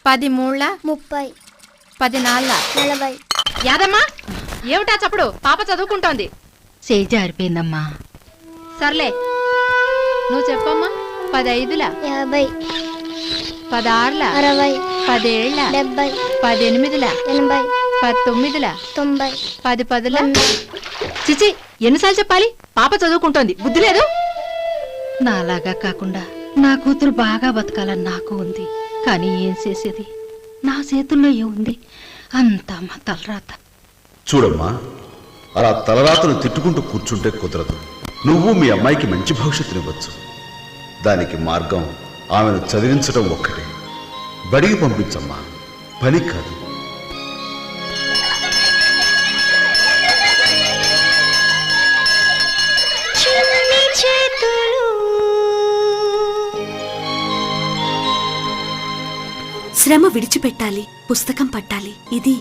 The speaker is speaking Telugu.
10 మూళ్ళ 30 10 నాళ్ళ 40 యాదమ్మా ఏమిటా చప్పుడు? పాప చదువుకుంటోంది. చేయి జారిపోయిందమ్మా. సర్లే నువ్వు చెప్పమ్మా. 10 ఐదుల 50 10 ఆరుల 60 10 ఏళ్ళ 70 10 ఎనిమిదిల 80 10 తొమ్మిదిల 90 10 పదుల. చిచి ఎన్నిసార్లు చెప్పాలి? పాప చదువుకుంటోంది, బుద్ధి లేదు. నాలాగా కాకుండా నా కూతురు బాగా బతకాలని నాకు ఉంది. కానీ ఏం చేసేది? నా చేతుల్లో ఏముంది? అంతా మా తలరాత. చూడమ్మా, అలా తలరాతను తిట్టుకుంటూ కూర్చుంటే కుదరదు. నువ్వు మీ అమ్మాయికి మంచి భవిష్యత్తునివ్వచ్చు. దానికి మార్గం ఆమెను చదివించడం ఒక్కటే. బడికి పంపించమ్మా, పని కాదు. శ్రమ విడిచిపెట్టాలి, పుస్తకం పట్టాలి. ఇది